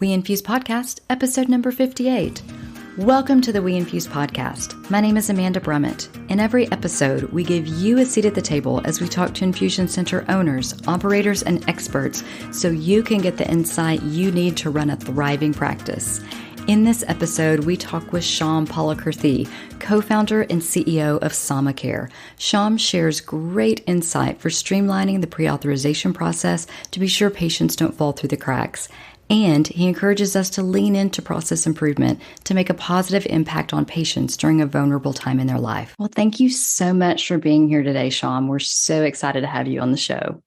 We Infuse Podcast, episode number 58. Welcome to the We Infuse Podcast. My name is Amanda Brummett. In every episode, we give you a seat at the table as we talk to infusion center owners, operators, and experts so you can get the insight you need to run a thriving practice. In this episode, we talk with Syam Palakurthy, co-founder and CEO of SamaCare. Syam shares great insight for streamlining the pre-authorization process to be sure patients don't fall through the cracks. And he encourages us to lean into process improvement to make a positive impact on patients during a vulnerable time in their life. Well, thank you so much for being here today, Syam. We're so excited to have you on the show.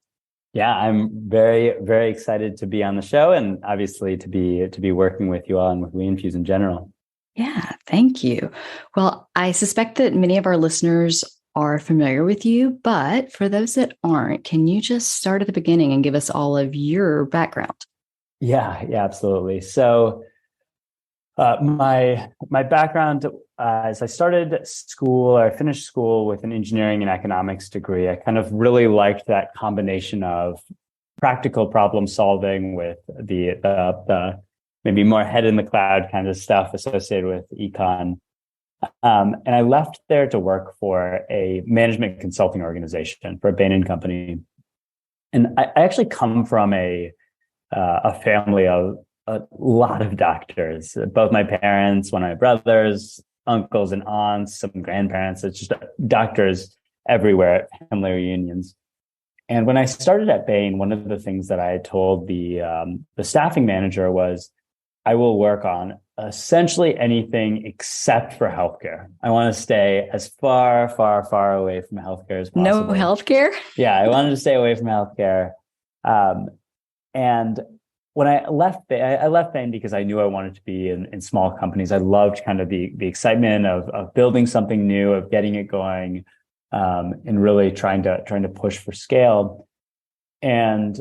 Yeah, I'm very, very excited to be on the show and obviously to be working with you all and with We Infuse in general. Yeah, thank you. Well, I suspect that many of our listeners are familiar with you, but for those that aren't, can you just start at the beginning and give us all of your background? Yeah, absolutely. So my background is I started school, or I finished school with an engineering and economics degree. I kind of really liked that combination of practical problem solving with the maybe more head in the cloud kind of stuff associated with econ. And I left there to work for a management consulting organization for a Bain & Company. And I actually come from a family of a lot of doctors, both my parents, one of my brothers, uncles and aunts, some grandparents. It's just doctors everywhere at family reunions. And when I started at Bain, one of the things that I had told the staffing manager was, I will work on essentially anything except for healthcare. I want to stay as far, far, far away from healthcare as possible. No healthcare? Yeah, I wanted to stay away from healthcare. And when I left Bain because I knew I wanted to be in small companies. I loved kind of the excitement of building something new, of getting it going, and really trying to push for scale. And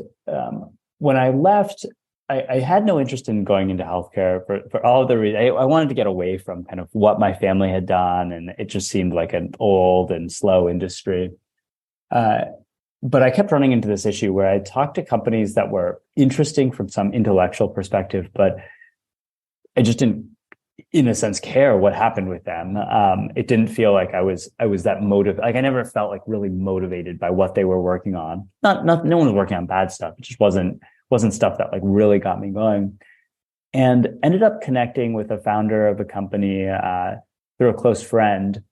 when I left, I had no interest in going into healthcare for all of the reasons. I wanted to get away from kind of what my family had done, and it just seemed like an old and slow industry. But I kept running into this issue where I talked to companies that were interesting from some intellectual perspective, but I just didn't, in a sense, care what happened with them. It didn't feel like I was that motivated. Like I never felt like really motivated by what they were working on. No one was working on bad stuff. It just wasn't stuff that like really got me going. And ended up connecting with a founder of a company through a close friend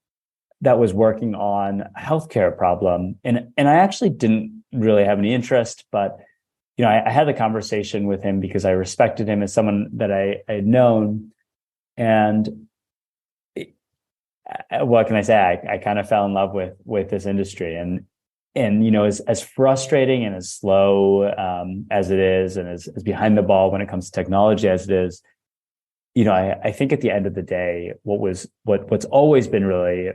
that was working on a healthcare problem. And I actually didn't really have any interest, but I had the conversation with him because I respected him as someone that I had known. And what can I say? I kind of fell in love with this industry. And as frustrating and as slow as it is, and as behind the ball when it comes to technology as it is, I think at the end of the day, what's always been really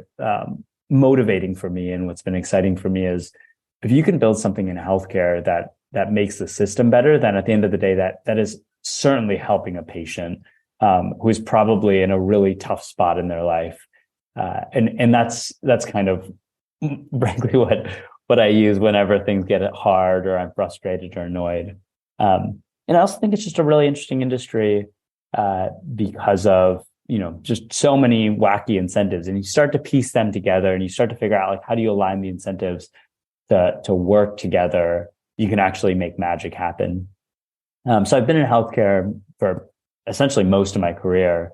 motivating for me and what's been exciting for me is if you can build something in healthcare that makes the system better, then at the end of the day, that is certainly helping a patient who is probably in a really tough spot in their life. And that's kind of frankly what I use whenever things get hard or I'm frustrated or annoyed. And I also think it's just a really interesting industry because of, just so many wacky incentives, and you start to piece them together and you start to figure out like, how do you align the incentives to work together? You can actually make magic happen. So I've been in healthcare for essentially most of my career,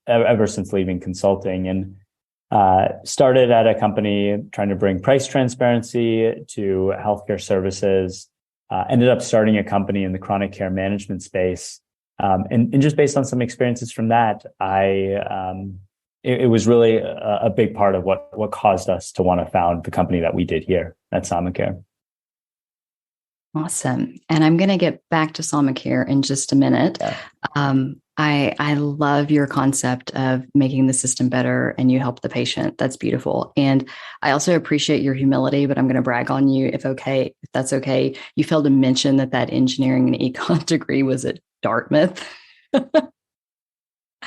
ever since leaving consulting, and started at a company trying to bring price transparency to healthcare services, ended up starting a company in the chronic care management space. And just based on some experiences from that, it was really a big part of what caused us to want to found the company that we did here at SamaCare. Awesome. And I'm going to get back to SamaCare in just a minute. Yeah. I love your concept of making the system better and you help the patient. That's beautiful. And I also appreciate your humility, but I'm going to brag on you if that's okay. You failed to mention that engineering and econ degree was at Dartmouth.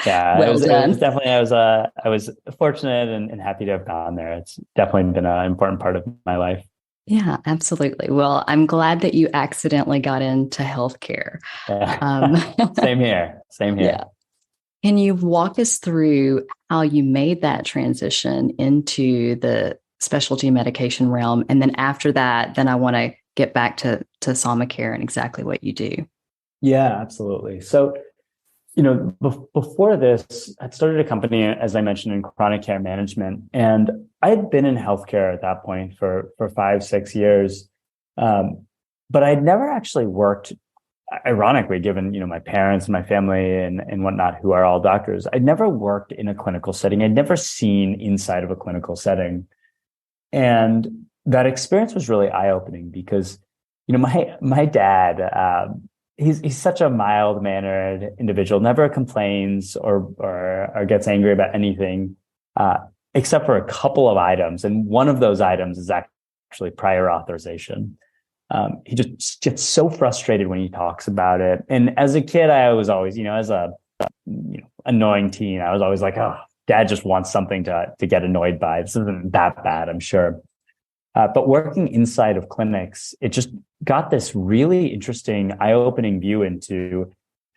Yeah, well done. It was definitely, I was fortunate and happy to have gone there. It's definitely been an important part of my life. Yeah, absolutely. Well, I'm glad that you accidentally got into healthcare. Um, Same here. Same yeah. here. Can you walk us through how you made that transition into the specialty medication realm? And then after that, then I want to get back to SamaCare and exactly what you do. Yeah, absolutely. So, before this, I started a company, as I mentioned, in chronic care management, and I had been in healthcare at that point for 5, 6 years, but I'd never actually worked. Ironically, given my parents and my family and whatnot, who are all doctors, I'd never worked in a clinical setting. I'd never seen inside of a clinical setting, and that experience was really eye opening because, my dad, he's such a mild mannered individual, never complains or gets angry about anything, uh, except for a couple of items, and one of those items is actually prior authorization. He just gets so frustrated when he talks about it. And as a kid, I was always, as a annoying teen, I was always like, oh, dad just wants something to get annoyed by. This isn't that bad, I'm sure. But working inside of clinics, it just got this really interesting, eye-opening view into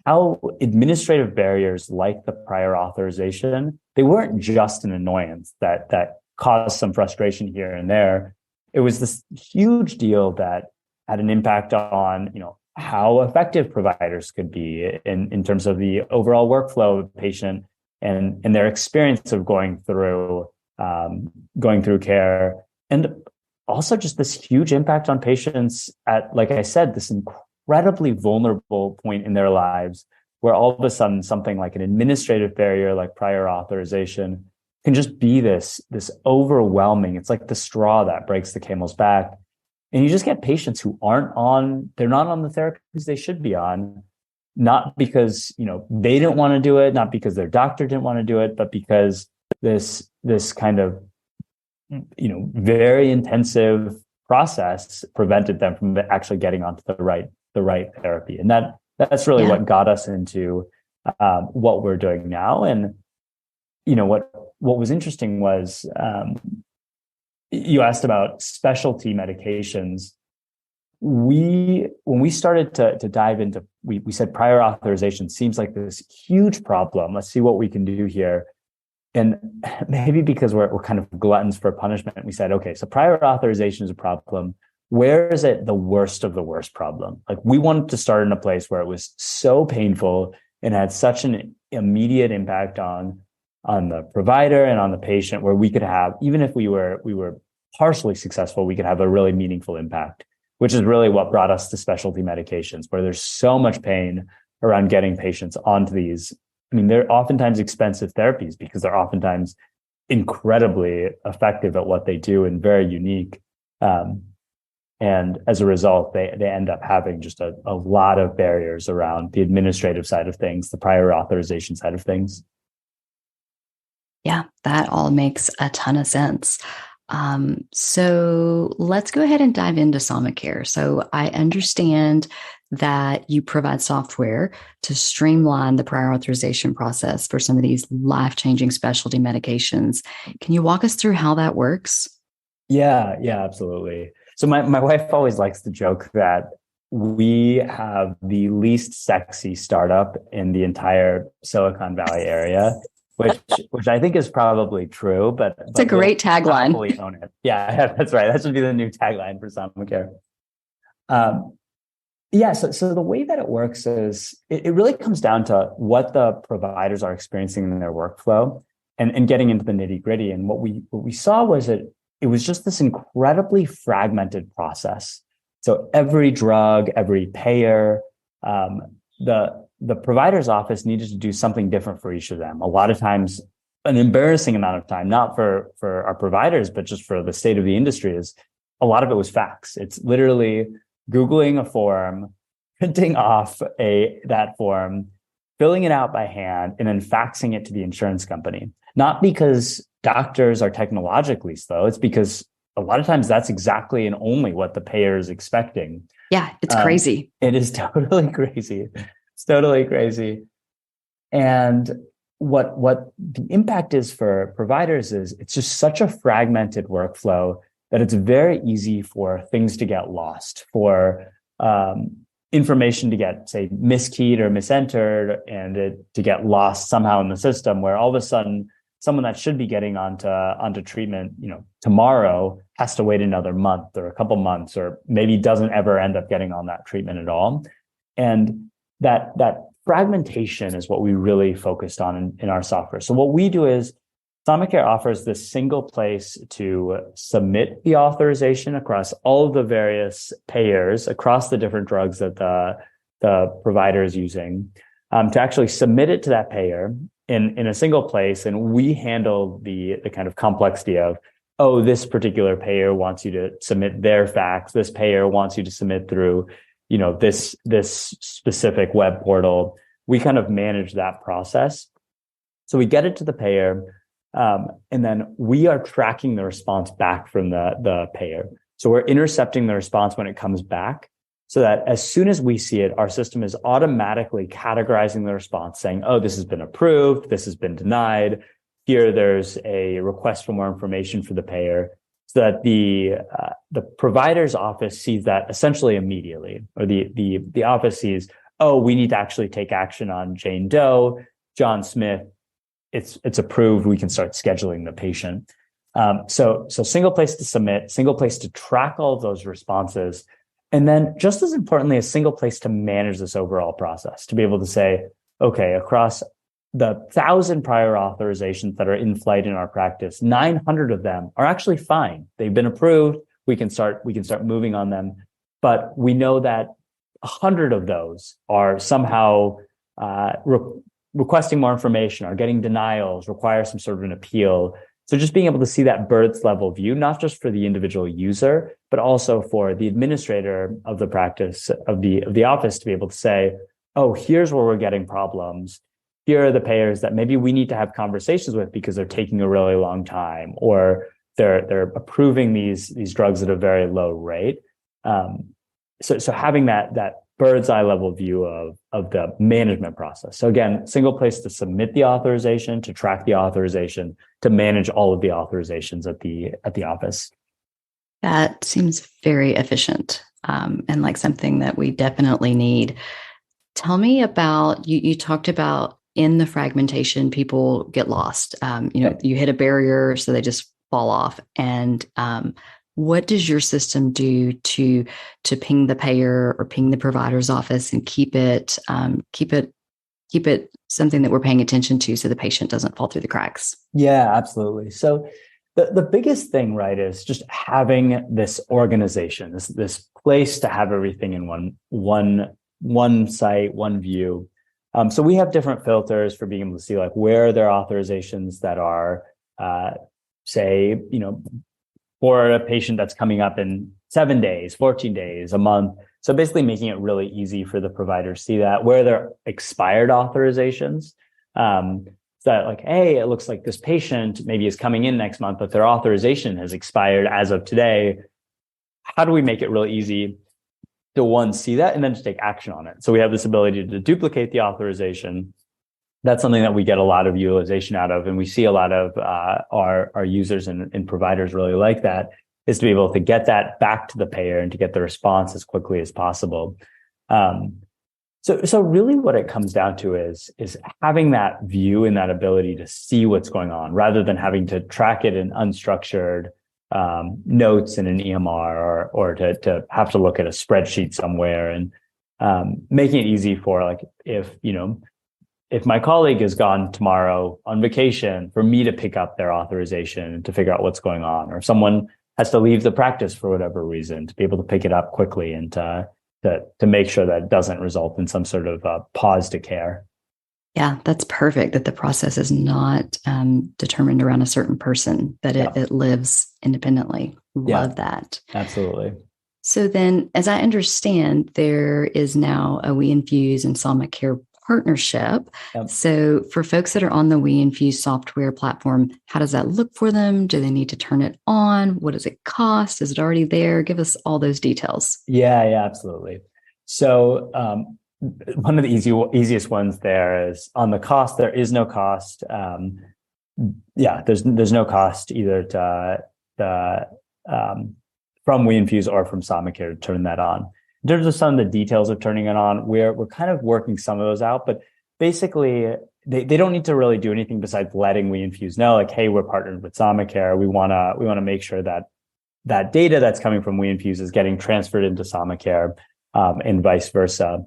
how administrative barriers like the prior authorization, they weren't just an annoyance that caused some frustration here and there. It was this huge deal that had an impact on, how effective providers could be in terms of the overall workflow of the patient and their experience of going through care, and also just this huge impact on patients at, like I said, this incredibly vulnerable point in their lives where all of a sudden something like an administrative barrier like prior authorization can just be this overwhelming. It's like the straw that breaks the camel's back. And you just get patients who they're not on the therapies they should be on, not because, they didn't want to do it, not because their doctor didn't want to do it, but because this kind of, very intensive process prevented them from actually getting onto the right therapy. And that's really what got us into what we're doing now. And, what was interesting was, you asked about specialty medications. When we started to dive into, we said prior authorization seems like this huge problem. Let's see what we can do here. And maybe because we're kind of gluttons for punishment, we said, okay, so prior authorization is a problem. Where is it the worst of the worst problem? Like, we wanted to start in a place where it was so painful and had such an immediate impact on the provider and on the patient, where we could have, even if we were partially successful, we could have a really meaningful impact, which is really what brought us to specialty medications, where there's so much pain around getting patients onto these. I mean, they're oftentimes expensive therapies because they're oftentimes incredibly effective at what they do and very unique. And as a result, they end up having just a lot of barriers around the administrative side of things, the prior authorization side of things. Yeah, that all makes a ton of sense. So let's go ahead and dive into SamaCare. So I understand that you provide software to streamline the prior authorization process for some of these life-changing specialty medications. Can you walk us through how that works? Yeah, absolutely. So my wife always likes to joke that we have the least sexy startup in the entire Silicon Valley area, which I think is probably true, but It's a great tagline. Happily own it. Yeah, that's right. That should be the new tagline for SamaCare. So the way that it works is it really comes down to what the providers are experiencing in their workflow and getting into the nitty gritty. And what we saw was that it was just this incredibly fragmented process. So every drug, every payer, the provider's office needed to do something different for each of them. A lot of times, an embarrassing amount of time, not for our providers, but just for the state of the industry, is a lot of it was fax. It's literally Googling a form, printing off that form, filling it out by hand, and then faxing it to the insurance company. Not because doctors are technologically slow, it's because a lot of times that's exactly and only what the payer is expecting. Yeah, it's crazy. It is totally crazy. It's totally crazy. And what the impact is for providers is it's just such a fragmented workflow that it's very easy for things to get lost, for information to get, say, miskeyed or misentered, and it to get lost somehow in the system, where all of a sudden someone that should be getting onto treatment, tomorrow has to wait another month or a couple months, or maybe doesn't ever end up getting on that treatment at all. And that fragmentation is what we really focused on in our software. So what we do is SamaCare offers this single place to submit the authorization across all of the various payers, across the different drugs that the provider is using, to actually submit it to that payer in a single place. And we handle the kind of complexity of, oh, this particular payer wants you to submit their fax. This payer wants you to submit through, this specific web portal. We kind of manage that process. So we get it to the payer. And then we are tracking the response back from the payer. So we're intercepting the response when it comes back, so that as soon as we see it, our system is automatically categorizing the response, saying, oh, this has been approved, this has been denied. Here, there's a request for more information for the payer, so that the provider's office sees that essentially immediately, or the office sees, oh, we need to actually take action on Jane Doe, John Smith. It's approved. We can start scheduling the patient. So single place to submit, single place to track all of those responses. And then just as importantly, a single place to manage this overall process, to be able to say, okay, across the 1,000 prior authorizations that are in flight in our practice, 900 of them are actually fine. They've been approved. We can start moving on them. But we know that 100 of those are somehow requesting more information, are getting denials, require some sort of an appeal. So just being able to see that bird's level view, not just for the individual user, but also for the administrator of the practice, of the office, to be able to say, oh, here's where we're getting problems. Here are the payers that maybe we need to have conversations with because they're taking a really long time, or they're approving these drugs at a very low rate. So having that bird's eye level view of the management process. So again, single place to submit the authorization, to track the authorization, to manage all of the authorizations at the office. That seems very efficient, and like something that we definitely need. Tell me about, you talked about in the fragmentation, people get lost. You hit a barrier, so they just fall off. And what does your system do to ping the payer or ping the provider's office and keep it something that we're paying attention to, so the patient doesn't fall through the cracks? Yeah, absolutely. So the biggest thing, right, is just having this organization, this place to have everything in one site, one view. So we have different filters for being able to see, like, where are there authorizations that are, say, for a patient that's coming up in 7 days, 14 days, a month. So basically making it really easy for the provider to see that, where there are expired authorizations. So that, like, hey, it looks like this patient maybe is coming in next month, but their authorization has expired as of today. How do we make it really easy to, one, see that, and then to take action on it? So we have this ability to duplicate the authorization. That's something that we get a lot of utilization out of, and we see a lot of our users and providers really like that, is to be able to get that back to the payer and to get the response as quickly as possible. So really what it comes down to is having that view and that ability to see what's going on, rather than having to track it in unstructured notes in an EMR, or to have to look at a spreadsheet somewhere, and making it easy for, like, if my colleague is gone tomorrow on vacation, for me to pick up their authorization and to figure out what's going on, or if someone has to leave the practice for whatever reason, to be able to pick it up quickly and to make sure that it doesn't result in some sort of pause to care. Yeah, that's perfect, that the process is not determined around a certain person, that it lives independently. Love that. Absolutely. So then, as I understand, there is now a WeInfuse and SamaCare partnership. Yep. So for folks that are on the WeInfuse software platform, how does that look for them? Do they need to turn it on? What does it cost? Is it already there? Give us all those details. Yeah, absolutely. So one of the easiest ones there is on the cost. There is no cost. There's no cost either to from WeInfuse or from SamaCare to turn that on. In terms of some of the details of turning it on, we're kind of working some of those out, but basically they don't need to really do anything besides letting WeInfuse know, like, hey, we're partnered with SamaCare. We wanna make sure that data that's coming from WeInfuse is getting transferred into SamaCare, and vice versa.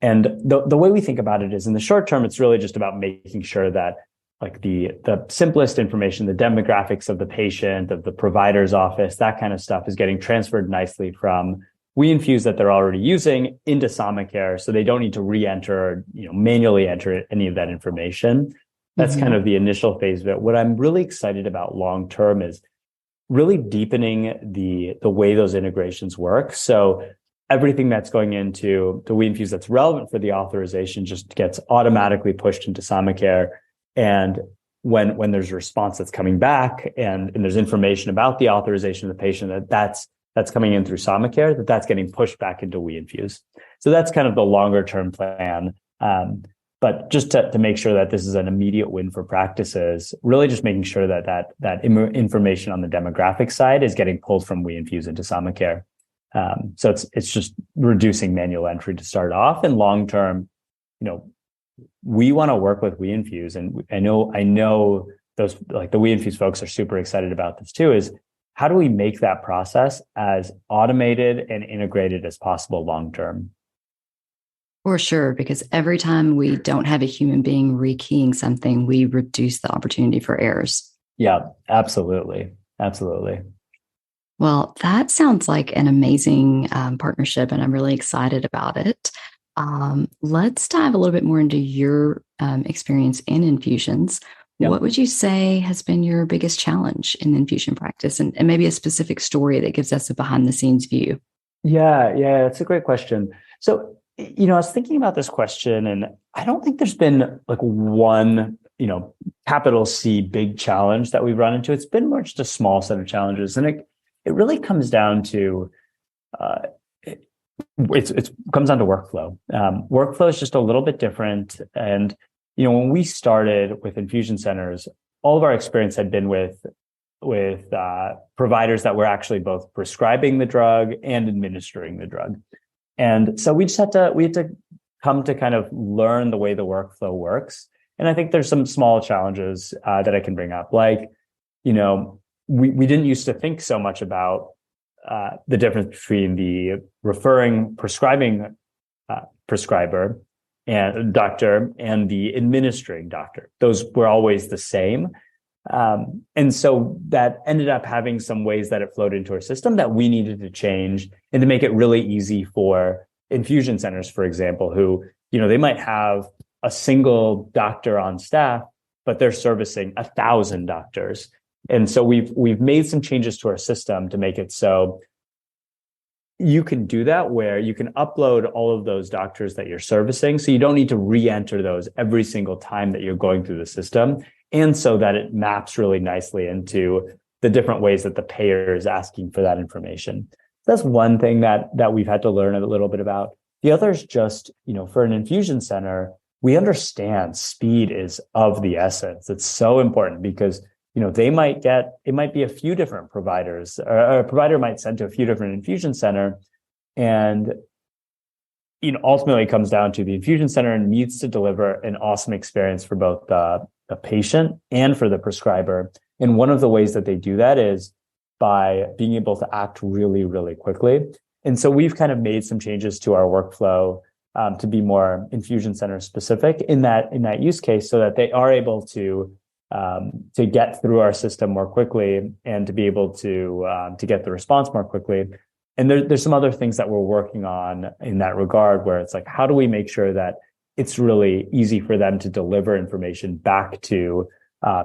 And the way we think about it is, in the short term, it's really just about making sure that, like, the simplest information, the demographics of the patient, of the provider's office, that kind of stuff is getting transferred nicely from WeInfuse that they're already using into SamaCare, so they don't need to re-enter, manually enter any of that information. That's kind of the initial phase of it. What I'm really excited about long term is really deepening the way those integrations work. So everything that's going into the WeInfuse that's relevant for the authorization just gets automatically pushed into SamaCare. And when there's a response that's coming back and there's information about the authorization of the patient that's coming in through SamaCare, that's getting pushed back into WeInfuse. So that's kind of the longer term plan. But just to make sure that this is an immediate win for practices, really just making sure that information on the demographic side is getting pulled from WeInfuse into SamaCare. So it's just reducing manual entry to start off. And long term, we want to work with WeInfuse, and I know those, like, the WeInfuse folks are super excited about this too. Is how do we make that process as automated and integrated as possible long term? For sure, because every time we don't have a human being rekeying something, we reduce the opportunity for errors. Yeah, absolutely. Absolutely. Well, that sounds like an amazing partnership, and I'm really excited about it. Let's dive a little bit more into your experience in infusions. Yep. What would you say has been your biggest challenge in infusion practice, and maybe a specific story that gives us a behind the scenes view? Yeah, it's a great question. So, I was thinking about this question, and I don't think there's been like one, capital C big challenge that we've run into. It's been more just a small set of challenges. And it really comes down to, it comes down to workflow. Workflow is just a little bit different. And, when we started with infusion centers, all of our experience had been with providers that were actually both prescribing the drug and administering the drug. And so we had to come to kind of learn the way the workflow works. And I think there's some small challenges that I can bring up. Like, we didn't used to think so much about the difference between the prescribing prescriber and doctor and the administering doctor. Those were always the same. And so that ended up having some ways that it flowed into our system that we needed to change and to make it really easy for infusion centers, for example, who, they might have a single doctor on staff, but they're servicing 1,000 doctors. And so we've made some changes to our system to make it so you can do that, where you can upload all of those doctors that you're servicing. So you don't need to re-enter those every single time that you're going through the system. And so that it maps really nicely into the different ways that the payer is asking for that information. That's one thing that we've had to learn a little bit about. The other is just, for an infusion center, we understand speed is of the essence. It's so important because, it might be a few different providers, or a provider might send to a few different infusion center. And, ultimately it comes down to the infusion center needs to deliver an awesome experience for both the patient and for the prescriber. And one of the ways that they do that is by being able to act really, really quickly. And so we've kind of made some changes to our workflow to be more infusion center specific in that use case, so that they are able to get through our system more quickly and to be able to get the response more quickly. And there's some other things that we're working on in that regard, where it's like, how do we make sure that it's really easy for them to deliver information back to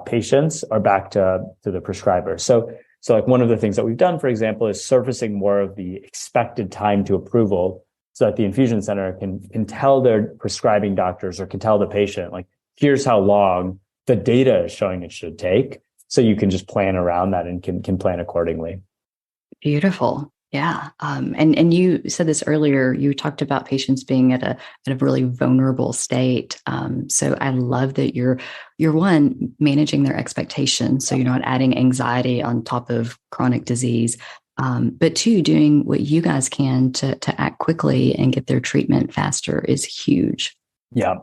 patients or back to the prescriber. So like one of the things that we've done, for example, is surfacing more of the expected time to approval, so that the infusion center can tell their prescribing doctors, or can tell the patient, like, here's how long the data is showing it should take. So you can just plan around that and can plan accordingly. Beautiful. Yeah. And you said this earlier, you talked about patients being at a really vulnerable state. So I love that you're one, managing their expectations. So you're not adding anxiety on top of chronic disease. But two, doing what you guys can to act quickly and get their treatment faster is huge. Yeah,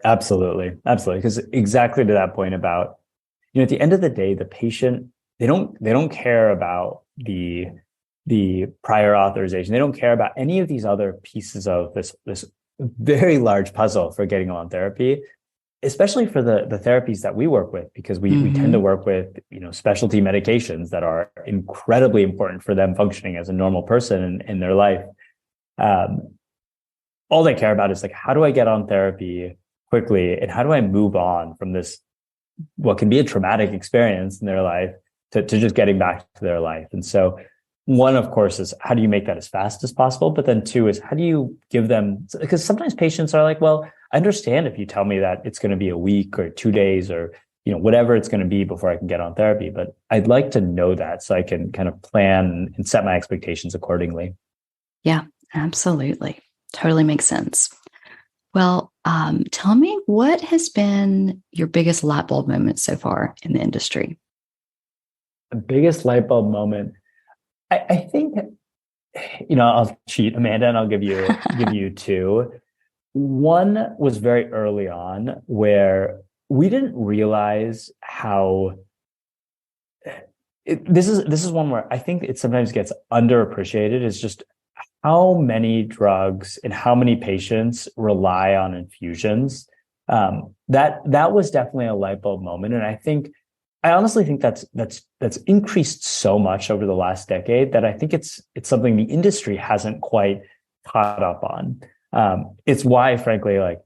absolutely. Absolutely. Because exactly to that point about, at the end of the day, the patient, they don't care about the prior authorization. They don't care about any of these other pieces of this very large puzzle for getting on therapy, especially for the therapies that we work with, because we tend to work with, specialty medications that are incredibly important for them functioning as a normal person in their life. All they care about is like, how do I get on therapy quickly, and how do I move on from this, what can be a traumatic experience in their life, to just getting back to their life. And so one, of course, is how do you make that as fast as possible? But then two is how do you give them, because sometimes patients are like, well, I understand if you tell me that it's going to be a week or 2 days or, whatever it's going to be before I can get on therapy, but I'd like to know that so I can kind of plan and set my expectations accordingly. Yeah, absolutely. Totally makes sense. Well, tell me, what has been your biggest light bulb moment so far in the industry? The biggest light bulb moment, I think, I'll cheat, Amanda, and I'll give you two. One was very early on where we didn't realize how this is one where I think it sometimes gets underappreciated, is just how many drugs and how many patients rely on infusions. That was definitely a light bulb moment, and I honestly think that's increased so much over the last decade that I think it's something the industry hasn't quite caught up on. It's why, frankly, like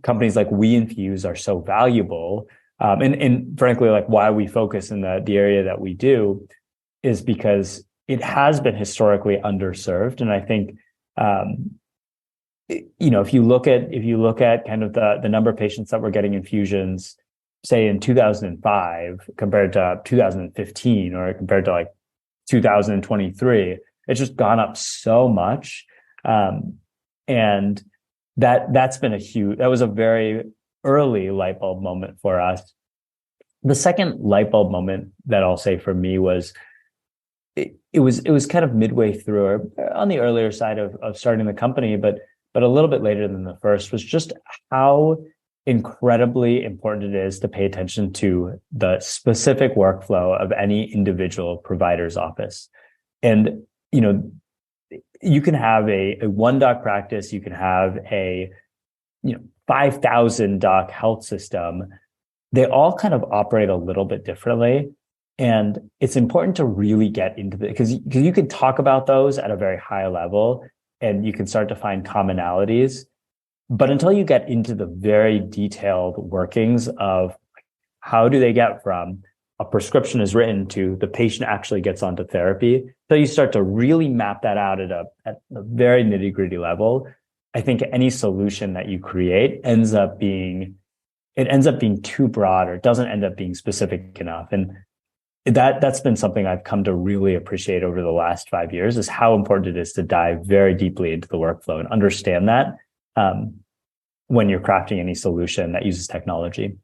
companies like We Infuse are so valuable, and frankly, like why we focus in the area that we do, is because it has been historically underserved. And I think, if you look at kind of the number of patients that were getting infusions, say in 2005 compared to 2015, or compared to like 2023, it's just gone up so much. And that was a very early light bulb moment for us. The second light bulb moment that I'll say for me was, it was kind of midway through, or on the earlier side of starting the company, but a little bit later than the first, was just how incredibly important it is to pay attention to the specific workflow of any individual provider's office. And, you can have a one doc practice, you can have a 5,000 doc health system. They all kind of operate a little bit differently. And it's important to really get into because you can talk about those at a very high level and you can start to find commonalities. But until you get into the very detailed workings of how do they get from a prescription is written to the patient actually gets onto therapy, so you start to really map that out at a very nitty-gritty level, I think any solution that you create ends up being too broad, or it doesn't end up being specific enough. And that's been something I've come to really appreciate over the last 5 years, is how important it is to dive very deeply into the workflow and understand that when you're crafting any solution that uses technology.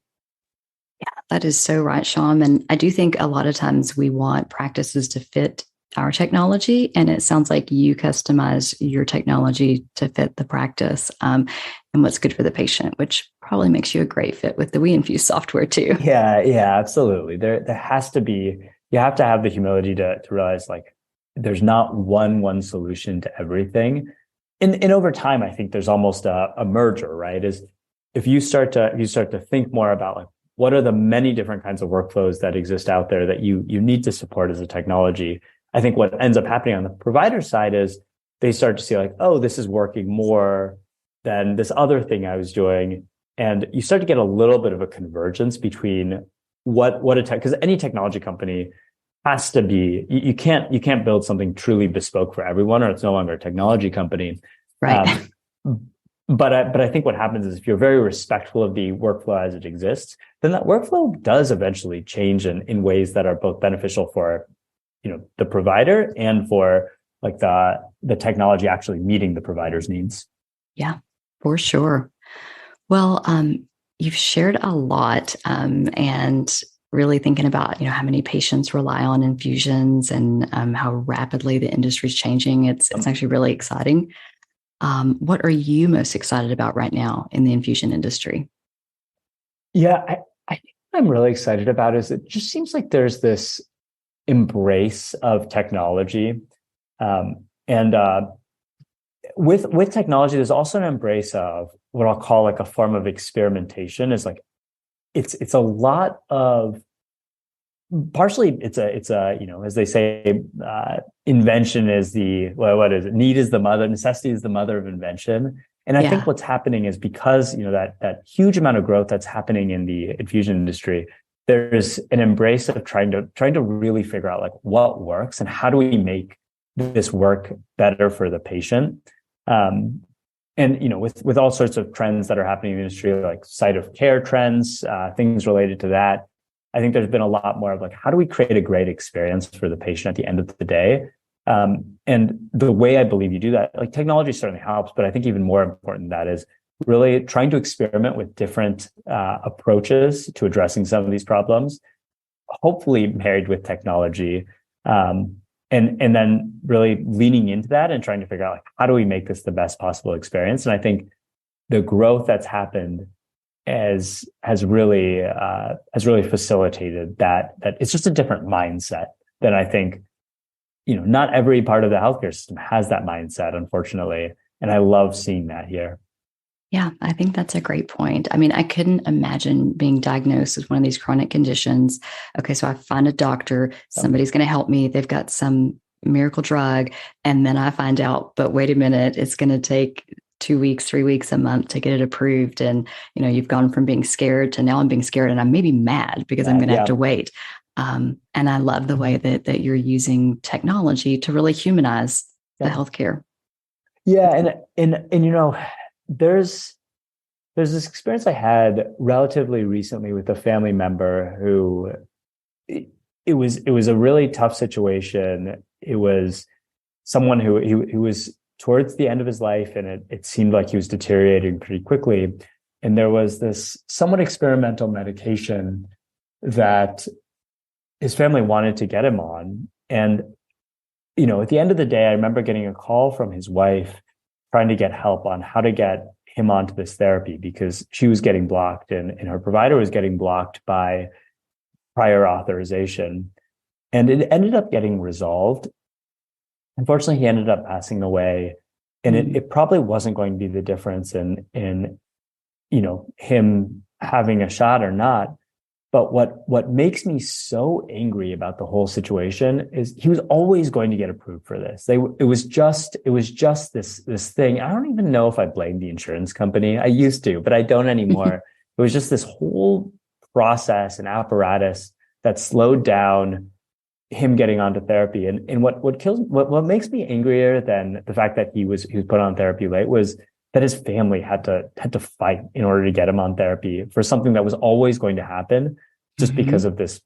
Yeah, that is so right, Syam. And I do think a lot of times we want practices to fit our technology, and it sounds like you customize your technology to fit the practice and what's good for the patient, which probably makes you a great fit with the WeInfuse software too. Yeah, absolutely. There has to be, you have to have the humility to realize like there's not one solution to everything. And over time, I think there's almost a merger, right? Is if you start to think more about like, what are the many different kinds of workflows that exist out there that you need to support as a technology? I think what ends up happening on the provider side is they start to see like, oh, this is working more than this other thing I was doing. And you start to get a little bit of a convergence between because any technology company has to be, you can't build something truly bespoke for everyone, or it's no longer a technology company. Right. But I think what happens is if you're very respectful of the workflow as it exists, then that workflow does eventually change in ways that are both beneficial for, the provider and for like the technology actually meeting the provider's needs. Yeah, for sure. Well, you've shared a lot, and really thinking about, how many patients rely on infusions and how rapidly the industry is changing. It's actually really exciting. What are you most excited about right now in the infusion industry? Yeah, I think what I'm really excited about is it just seems like there's this embrace of technology. And with technology, there's also an embrace of what I'll call like a form of experimentation. Is like it's a lot of, partially it's a as they say, invention is what is it? Need is the mother, necessity is the mother of invention. And I think what's happening is because that huge amount of growth that's happening in the infusion industry, there's an embrace of trying to really figure out like what works and how do we make this work better for the patient. And with all sorts of trends that are happening in the industry, like site of care trends, things related to that, I think there's been a lot more of like, how do we create a great experience for the patient at the end of the day? And the way I believe you do that, like technology certainly helps, but I think even more important than that is really trying to experiment with different approaches to addressing some of these problems, hopefully married with technology, and then really leaning into that and trying to figure out like, how do we make this the best possible experience? And I think the growth that's happened has really facilitated that it's just a different mindset than I think, not every part of the healthcare system has that mindset, unfortunately. And I love seeing that here. Yeah, I think that's a great point. I mean, I couldn't imagine being diagnosed with one of these chronic conditions. Okay, so I find a doctor, somebody's going to help me. They've got some miracle drug. And then I find out, but wait a minute, it's going to take 2 weeks, 3 weeks, a month to get it approved. And, you've gone from being scared to now I'm being scared and I'm maybe mad because I'm going to have to wait. And I love the way that you're using technology to really humanize the healthcare. Yeah. And there's this experience I had relatively recently with a family member who it was a really tough situation. It was someone who was towards the end of his life, and it seemed like he was deteriorating pretty quickly. And there was this somewhat experimental medication that his family wanted to get him on. And, at the end of the day, I remember getting a call from his wife trying to get help on how to get him onto this therapy because she was getting blocked and her provider was getting blocked by prior authorization. And it ended up getting resolved. Unfortunately, he ended up passing away, and it probably wasn't going to be the difference in him having a shot or not. But what makes me so angry about the whole situation is he was always going to get approved for this. It was just this thing. I don't even know if I blame the insurance company. I used to, but I don't anymore. It was just this whole process and apparatus that slowed down him getting onto therapy. And what makes me angrier than the fact that he was put on therapy late was that his family had to fight in order to get him on therapy for something that was always going to happen just because of this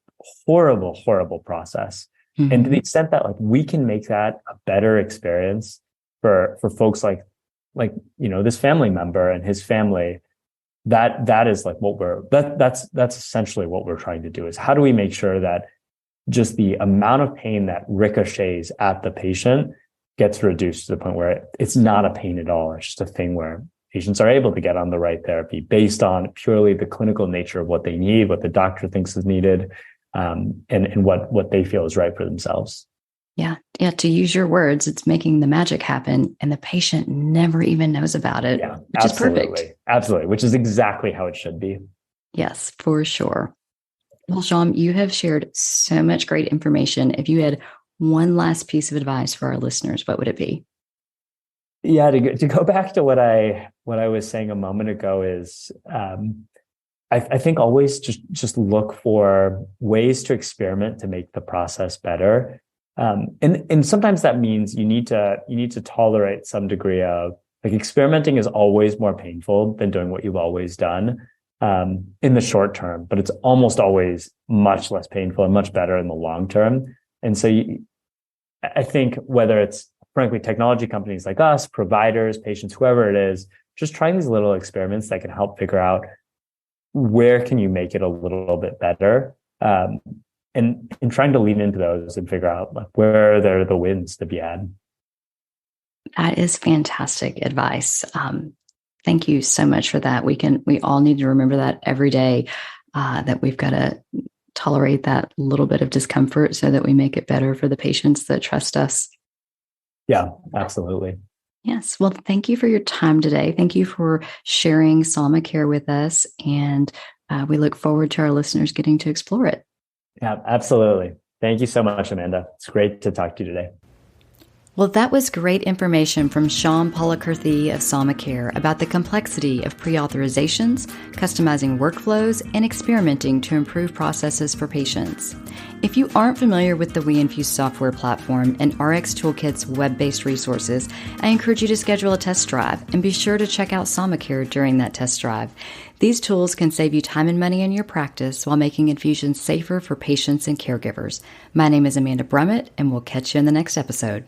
horrible, horrible process. And to the extent that like we can make that a better experience for folks like this family member and his family, that is like that's essentially what we're trying to do is how do we make sure that just the amount of pain that ricochets at the patient gets reduced to the point where it's not a pain at all. It's just a thing where patients are able to get on the right therapy based on purely the clinical nature of what they need, what the doctor thinks is needed, and what they feel is right for themselves. Yeah. Yeah. To use your words, it's making the magic happen and the patient never even knows about it, which is perfect. Absolutely. Which is exactly how it should be. Yes, for sure. Well, Syam, you have shared so much great information. If you had one last piece of advice for our listeners, what would it be? Yeah, to go back to what I was saying a moment ago is I think always just look for ways to experiment to make the process better. And sometimes that means you need to tolerate some degree of like experimenting is always more painful than doing what you've always done in the short term, but it's almost always much less painful and much better in the long term. And so I think whether it's frankly, technology companies like us, providers, patients, whoever it is, just trying these little experiments that can help figure out where can you make it a little bit better, and trying to lean into those and figure out like where there are the wins to be had. That is fantastic advice. Thank you so much for that. We all need to remember that every day, that we've got to tolerate that little bit of discomfort so that we make it better for the patients that trust us. Yeah, absolutely. Yes. Well, thank you for your time today. Thank you for sharing SamaCare with us. And we look forward to our listeners getting to explore it. Yeah, absolutely. Thank you so much, Amanda. It's great to talk to you today. Well, that was great information from Syam Palakurthy of SamaCare about the complexity of pre-authorizations, customizing workflows, and experimenting to improve processes for patients. If you aren't familiar with the WeInfuse software platform and Rx Toolkit's web-based resources, I encourage you to schedule a test drive and be sure to check out SamaCare during that test drive. These tools can save you time and money in your practice while making infusions safer for patients and caregivers. My name is Amanda Brummett, and we'll catch you in the next episode.